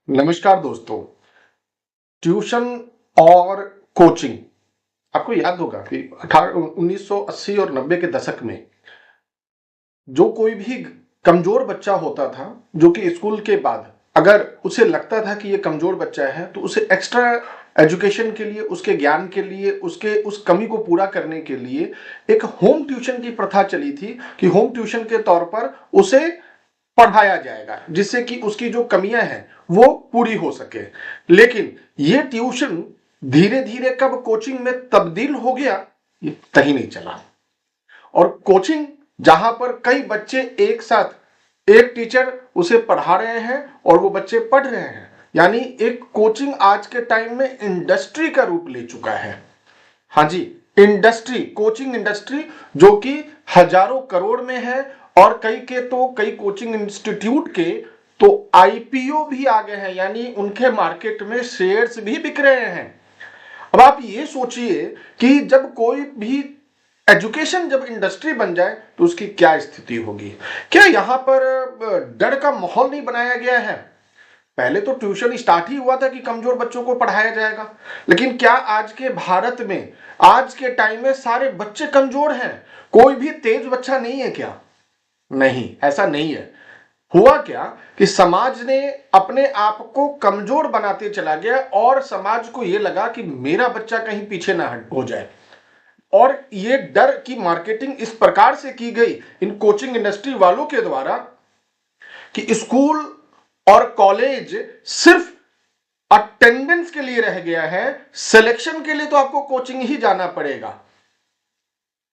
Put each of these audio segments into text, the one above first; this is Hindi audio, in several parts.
नमस्कार दोस्तों। ट्यूशन और कोचिंग, आपको याद होगा कि 1980 और 90 के दशक में जो कोई भी कमजोर बच्चा होता था, जो कि स्कूल के बाद अगर उसे लगता था कि ये कमजोर बच्चा है, तो उसे एक्स्ट्रा एजुकेशन के लिए, उसके ज्ञान के लिए, उसके उस कमी को पूरा करने के लिए एक होम ट्यूशन की प्रथा चली थी कि होम ट्यूशन के तौर पर उसे पढ़ाया जाएगा, जिससे कि उसकी जो कमियां हैं वो पूरी हो सके। लेकिन ये ट्यूशन धीरे धीरे कब कोचिंग में तब्दील हो गया, ये पता ही नहीं चला। और कोचिंग जहां पर कई बच्चे एक साथ, एक टीचर उसे पढ़ा रहे हैं और वो बच्चे पढ़ रहे हैं, यानी एक कोचिंग आज के टाइम में इंडस्ट्री का रूप ले चुका है। हाँ जी, इंडस्ट्री, कोचिंग इंडस्ट्री, जो कि हजारों करोड़ में है। और कई कोचिंग इंस्टीट्यूट के तो आईपीओ भी आ गए हैं, यानी उनके मार्केट में शेयर्स भी बिक रहे हैं। अब आप ये सोचिए कि जब कोई भी एजुकेशन, जब इंडस्ट्री बन जाए तो उसकी क्या स्थिति होगी। क्या यहां पर डर का माहौल नहीं बनाया गया है? पहले तो ट्यूशन स्टार्ट ही हुआ था कि कमजोर बच्चों को पढ़ाया जाएगा, लेकिन क्या आज के भारत में, आज के टाइम में सारे बच्चे कमजोर हैं? कोई भी तेज बच्चा नहीं है क्या? नहीं, ऐसा नहीं है। हुआ क्या कि समाज ने अपने आप को कमजोर बनाते चला गया और समाज को यह लगा कि मेरा बच्चा कहीं पीछे ना हो जाए। और ये डर की मार्केटिंग इस प्रकार से की गई इन कोचिंग इंडस्ट्री वालों के द्वारा कि स्कूल और कॉलेज सिर्फ अटेंडेंस के लिए रह गया है, सिलेक्शन के लिए तो आपको कोचिंग ही जाना पड़ेगा।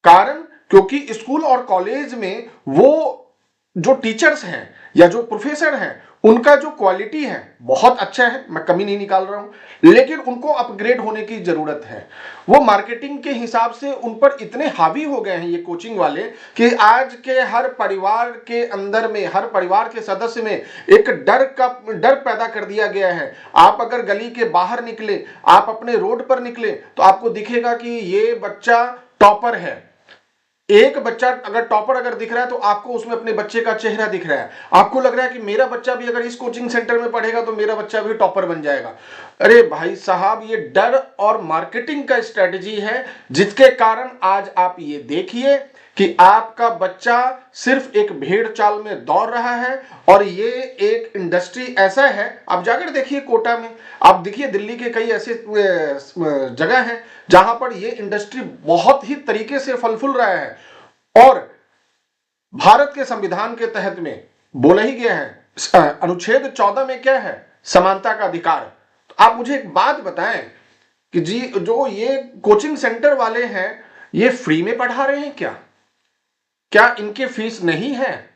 कारण, क्योंकि स्कूल और कॉलेज में वो जो टीचर्स हैं या जो प्रोफेसर हैं, उनका जो क्वालिटी है बहुत अच्छा है, मैं कमी नहीं निकाल रहा हूं, लेकिन उनको अपग्रेड होने की जरूरत है। वो मार्केटिंग के हिसाब से उन पर इतने हावी हो गए हैं ये कोचिंग वाले कि आज के हर परिवार के अंदर में, हर परिवार के सदस्य में एक डर पैदा कर दिया गया है। आप अगर गली के बाहर निकले, आप अपने रोड पर निकले, तो आपको दिखेगा कि ये बच्चा टॉपर है। एक बच्चा अगर टॉपर अगर दिख रहा है तो आपको उसमें अपने बच्चे का चेहरा दिख रहा है। आपको लग रहा है कि मेरा बच्चा भी अगर इस कोचिंग सेंटर में पढ़ेगा तो मेरा बच्चा भी टॉपर बन जाएगा। अरे भाई साहब, ये डर और मार्केटिंग का स्ट्रेटजी है, जिसके कारण आज आप ये देखिए कि आपका बच्चा सिर्फ एक भेड़ चाल में दौड़ रहा है। और ये एक इंडस्ट्री ऐसा है, आप जाकर देखिए कोटा में, आप देखिए दिल्ली के कई ऐसे जगह हैं जहां पर ये इंडस्ट्री बहुत ही तरीके से फल फूल रहा है। और भारत के संविधान के तहत में बोला ही गया है, अनुच्छेद 14 में क्या है, समानता का अधिकार। तो आप मुझे एक बात बताएं कि जी, जो ये कोचिंग सेंटर वाले हैं, ये फ्री में पढ़ा रहे हैं क्या? क्या इनके फीस नहीं है?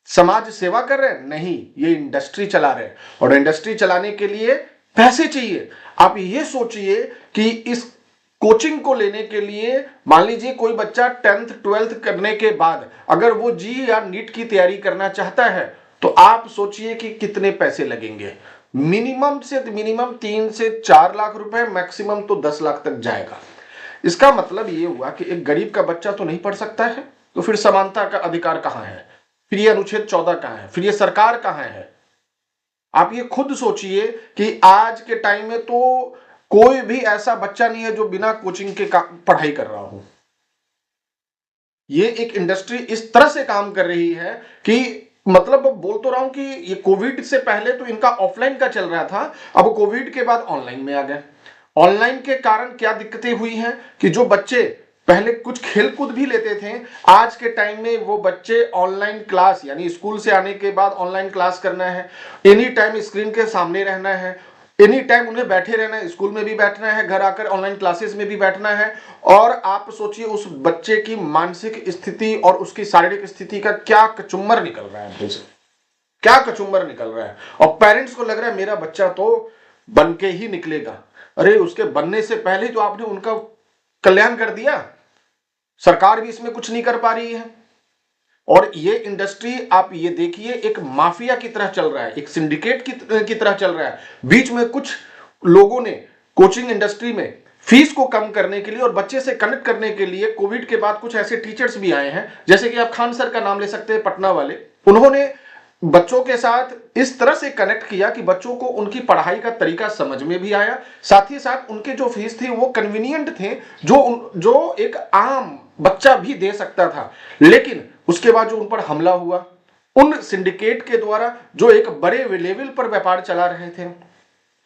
समाज सेवा कर रहे हैं? नहीं, ये इंडस्ट्री चला रहे हैं और इंडस्ट्री चलाने के लिए पैसे चाहिए। आप ये सोचिए कि इस कोचिंग को लेने के लिए, मान लीजिए कोई बच्चा 10th 12th करने के बाद अगर वो जी या नीट की तैयारी करना चाहता है, तो आप सोचिए कि कितने पैसे लगेंगे। मिनिमम से मिनिमम 3 से 4 लाख रुपए, मैक्सिमम तो 10 लाख तक जाएगा। इसका मतलब ये हुआ कि एक गरीब का बच्चा तो नहीं पढ़ सकता है, तो फिर समानता का अधिकार कहां है? फिर ये अनुच्छेद 14 कहां है? फिर ये सरकार कहां है? आप ये खुद सोचिए कि आज के टाइम में तो कोई भी ऐसा बच्चा नहीं है जो बिना कोचिंग के पढ़ाई कर रहा हो। ये एक इंडस्ट्री इस तरह से काम कर रही है कि, मतलब बोल तो रहा हूं कि ये कोविड से पहले तो इनका ऑफलाइन का चल रहा था, अब कोविड के बाद ऑनलाइन में आ गए। ऑनलाइन के कारण क्या दिक्कतें हुई हैं कि जो बच्चे पहले कुछ खेल कूद भी लेते थे, आज के टाइम में वो बच्चे ऑनलाइन क्लास, यानी स्कूल से आने के बाद ऑनलाइन क्लास करना है, एनी टाइम स्क्रीन के सामने रहना है, एनी टाइम उन्हें बैठे रहना है, स्कूल में भी बैठना है, घर आकर ऑनलाइन क्लासेस में भी बैठना है। और आप सोचिए उस बच्चे की मानसिक स्थिति और उसकी शारीरिक स्थिति का क्या कचुम्बर निकल रहा है, क्या कचुम्बर निकल रहा है। और पेरेंट्स को लग रहा है मेरा बच्चा तो बन के ही निकलेगा। अरे उसके बनने से पहले तो आपने उनका कल्याण कर दिया। सरकार भी इसमें कुछ नहीं कर पा रही है। और ये इंडस्ट्री आप ये देखिए एक माफिया की तरह चल रहा है, एक सिंडिकेट की तरह चल रहा है। बीच में कुछ लोगों ने कोचिंग इंडस्ट्री में फीस को कम करने के लिए और बच्चे से कनेक्ट करने के लिए कोविड के बाद कुछ ऐसे टीचर्स भी आए हैं, जैसे कि आप खान सर का नाम ले सकते हैं, पटना वाले। उन्होंने बच्चों के साथ इस तरह से कनेक्ट किया कि बच्चों को उनकी पढ़ाई का तरीका समझ में भी आया, साथ ही साथ उनके जो फीस थे वो कन्वीनियंट थे, जो एक आम बच्चा भी दे सकता था। लेकिन उसके बाद जो उन पर हमला हुआ, उन सिंडिकेट के द्वारा जो एक बड़े लेवल पर व्यापार चला रहे थे।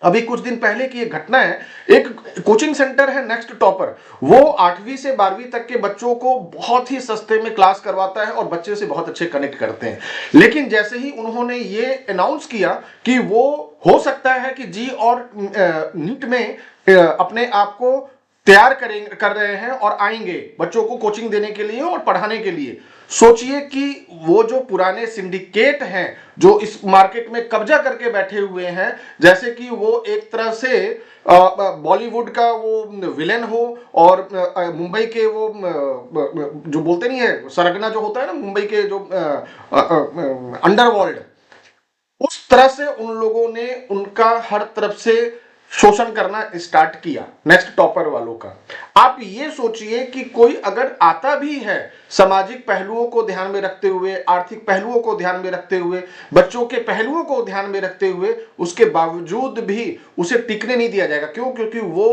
अभी कुछ दिन पहले की एक घटना है, एक कोचिंग सेंटर है नेक्स्ट टॉपर, वो 8वीं से 12वीं तक के बच्चों को बहुत ही सस्ते में क्लास करवाता है और बच्चे से बहुत अच्छे कनेक्ट करते हैं। लेकिन जैसे ही उन्होंने ये अनाउंस किया कि वो हो सकता है कि जी और नीट में अपने आप को तैयार कर रहे हैं और आएंगे बच्चों को कोचिंग देने के लिए और पढ़ाने के लिए, सोचिए कि वो जो पुराने सिंडिकेट हैं जो इस मार्केट में कब्जा करके बैठे हुए हैं, जैसे कि वो एक तरह से बॉलीवुड का वो विलेन हो और मुंबई के वो जो बोलते नहीं है सरगना जो होता है ना मुंबई के जो अंडरवर्ल्ड, उस तरह से उन लोगों ने उनका हर तरफ से शोषण करना स्टार्ट किया नेक्स्ट टॉपर वालों का। आप ये सोचिए कि कोई अगर आता भी है सामाजिक पहलुओं को ध्यान में रखते हुए, आर्थिक पहलुओं को ध्यान में रखते हुए, बच्चों के पहलुओं को ध्यान में रखते हुए, उसके बावजूद भी उसे टिकने नहीं दिया जाएगा। क्यों? क्योंकि वो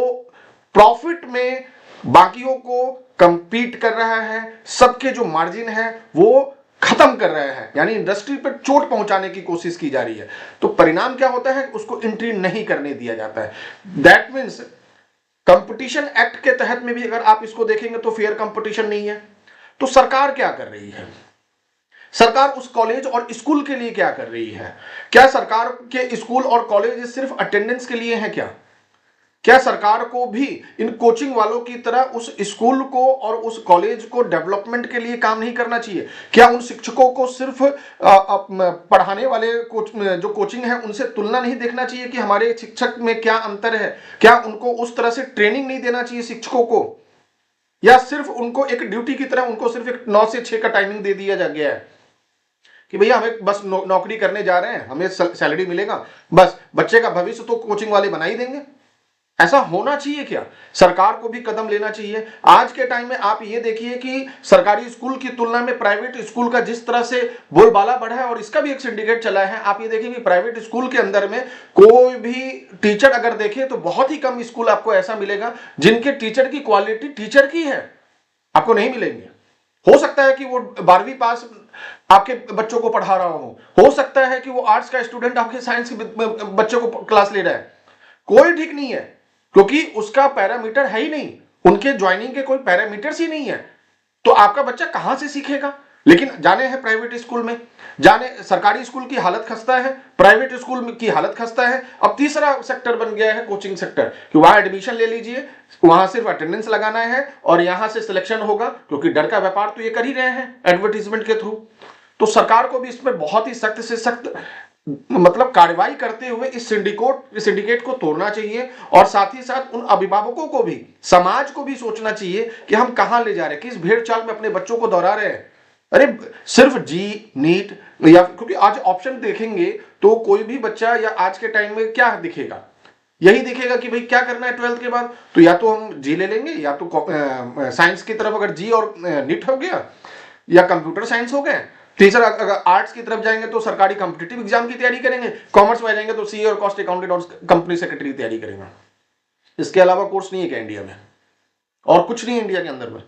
प्रॉफिट में बाकियों को कंपीट कर रहा है, सबके जो मार्जिन है वो खत्म कर रहे हैं, यानी इंडस्ट्री पर चोट पहुंचाने की कोशिश की जा रही है। तो परिणाम क्या होता है? उसको एंट्री नहीं करने दिया जाता है। दैट मीन्स कंपटीशन एक्ट के तहत में भी अगर आप इसको देखेंगे तो फेयर कंपटीशन नहीं है। तो सरकार क्या कर रही है? सरकार उस कॉलेज और स्कूल के लिए क्या कर रही है? क्या सरकार के स्कूल और कॉलेज सिर्फ अटेंडेंस के लिए हैं क्या सरकार को भी इन कोचिंग वालों की तरह उस स्कूल को और उस कॉलेज को डेवलपमेंट के लिए काम नहीं करना चाहिए? क्या उन शिक्षकों को सिर्फ पढ़ाने वाले जो कोचिंग है उनसे तुलना नहीं देखना चाहिए कि हमारे शिक्षक में क्या अंतर है? क्या उनको उस तरह से ट्रेनिंग नहीं देना चाहिए शिक्षकों को? या सिर्फ उनको एक ड्यूटी की तरह उनको सिर्फ एक 9 से 6 का टाइमिंग दे दिया जा गया है कि भैया हमें बस नौकरी करने जा रहे हैं, हमें सैलरी मिलेगा, बस बच्चे का भविष्य तो कोचिंग वाले बना ही देंगे? ऐसा होना चाहिए क्या? सरकार को भी कदम लेना चाहिए। आज के टाइम में आप ये देखिए कि सरकारी स्कूल की तुलना में प्राइवेट स्कूल का जिस तरह से बोलबाला बढ़ा है, और इसका भी एक सिंडिकेट चला है। आप ये देखेंगे प्राइवेट स्कूल के अंदर में कोई भी टीचर अगर देखे तो बहुत ही कम स्कूल आपको ऐसा मिलेगा जिनके टीचर की क्वालिटी टीचर की है, आपको नहीं मिलेंगे। हो सकता है कि वो 12वीं पास आपके बच्चों को पढ़ा रहा हो सकता है कि वो आर्ट्स का स्टूडेंट आपके साइंस के बच्चों को क्लास ले रहा है, कोई ठीक नहीं है, क्योंकि उसका पैरामीटर है ही नहीं, उनके ज्वाइनिंग के कोई पैरामीटर्स ही नहीं है। तो आपका बच्चा कहां से सीखेगा? लेकिन जाने हैं प्राइवेट स्कूल में, जाने सरकारी स्कूल की हालत खस्ता है, प्राइवेट स्कूल की हालत खस्ता है। अब तीसरा सेक्टर बन गया है कोचिंग सेक्टर कि वहां एडमिशन ले लीजिए, वहां सिर्फ अटेंडेंस लगाना है और यहां से सिलेक्शन होगा, क्योंकि डर का व्यापार तो ये कर ही रहे हैं एडवर्टीजमेंट के थ्रू। तो सरकार को भी इसमें बहुत ही सख्त से सख्त मतलब कार्रवाई करते हुए इस सिंडिकेट को तोड़ना चाहिए, और साथ ही साथ उन अभिभावकों को भी, समाज को भी सोचना चाहिए कि हम कहां ले जा रहे हैं, किस भेड़ चाल में अपने बच्चों को दौड़ा रहे हैं। अरे सिर्फ जी नीट, या क्योंकि आज ऑप्शन देखेंगे तो कोई भी बच्चा या आज के टाइम में क्या दिखेगा, यही दिखेगा कि भाई क्या करना है 12th के बाद, तो या तो हम जी ले लेंगे, या तो साइंस की तरफ अगर जी और नीट हो गया, या कंप्यूटर साइंस हो गए। तीसरा अगर आर्ट्स की तरफ जाएंगे तो सरकारी कॉम्पिटिटिव एग्जाम की तैयारी करेंगे, कॉमर्स में जाएंगे तो सीए और कॉस्ट अकाउंटेंट और कंपनी सेक्रेटरी की तैयारी करेंगे। इसके अलावा कोर्स नहीं है क्या इंडिया में? और कुछ नहीं है इंडिया के अंदर में?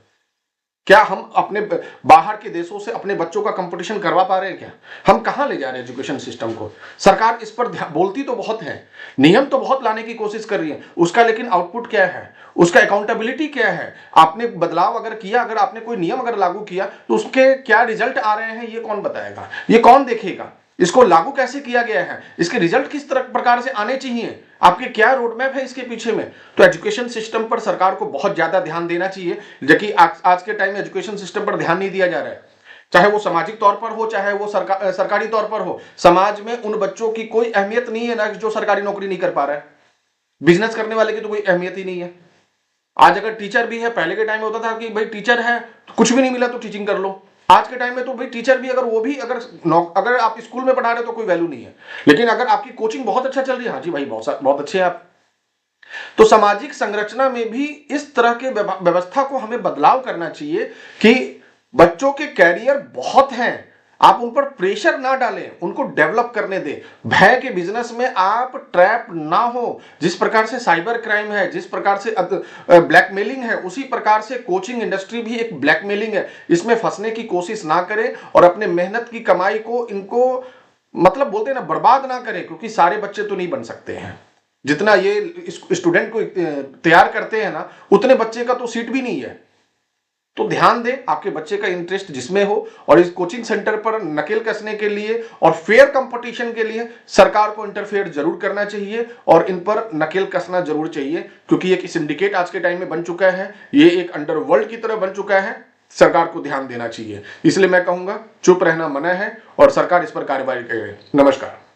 क्या हम अपने बाहर के देशों से अपने बच्चों का कंपटीशन करवा पा रहे हैं क्या? हम कहां ले जा रहे हैं एजुकेशन सिस्टम को? सरकार इस पर बोलती तो बहुत है, नियम तो बहुत लाने की कोशिश कर रही है, उसका लेकिन आउटपुट क्या है, उसका अकाउंटेबिलिटी क्या है? आपने बदलाव अगर किया, अगर आपने कोई नियम अगर लागू किया तो उसके क्या रिजल्ट आ रहे हैं, ये कौन बताएगा, ये कौन देखेगा? इसको लागू कैसे किया गया है, इसके रिजल्ट किस तरह प्रकार से आने चाहिए, आपके क्या रोड मैप है इसके पीछे में? तो एजुकेशन सिस्टम पर सरकार को बहुत ज्यादा ध्यान देना चाहिए, जबकि आज के टाइम में एजुकेशन सिस्टम पर ध्यान नहीं दिया जा रहा है। चाहे वो सामाजिक तौर पर हो, चाहे वो सरकारी तौर पर हो, समाज में उन बच्चों की कोई अहमियत नहीं है ना, जो सरकारी नौकरी नहीं कर पा रहा है। बिजनेस करने वाले की तो कोई अहमियत ही नहीं है। आज अगर टीचर भी है, पहले के टाइम में होता था कि भाई टीचर है तो कुछ भी नहीं मिला तो टीचिंग कर लो। आज के टाइम में तो भाई टीचर भी अगर वो भी अगर आप स्कूल में पढ़ा रहे हो तो कोई वैल्यू नहीं है, लेकिन अगर आपकी कोचिंग बहुत अच्छा चल रही है, हाँ जी भाई बहुत अच्छे हैं आप। तो सामाजिक संरचना में भी इस तरह के व्यवस्था को हमें बदलाव करना चाहिए कि बच्चों के कैरियर बहुत हैं, आप उन पर प्रेशर ना डालें, उनको डेवलप करने दें। भय के बिजनेस में आप ट्रैप ना हो। जिस प्रकार से साइबर क्राइम है, जिस प्रकार से ब्लैकमेलिंग है, उसी प्रकार से कोचिंग इंडस्ट्री भी एक ब्लैकमेलिंग है। इसमें फंसने की कोशिश ना करें और अपने मेहनत की कमाई को इनको मतलब बोलते हैं ना, बर्बाद ना करें, क्योंकि सारे बच्चे तो नहीं बन सकते हैं। जितना ये स्टूडेंट को तैयार करते हैं ना, उतने बच्चे का तो सीट भी नहीं है। तो ध्यान दें, आपके बच्चे का इंटरेस्ट जिसमें हो। और इस कोचिंग सेंटर पर नकेल कसने के लिए और फेयर कंपटीशन के लिए सरकार को इंटरफेयर जरूर करना चाहिए और इन पर नकेल कसना जरूर चाहिए, क्योंकि एक सिंडिकेट आज के टाइम में बन चुका है, ये एक अंडरवर्ल्ड की तरह बन चुका है। सरकार को ध्यान देना चाहिए। इसलिए मैं कहूंगा चुप रहना मना है और सरकार इस पर कार्रवाई करे। नमस्कार।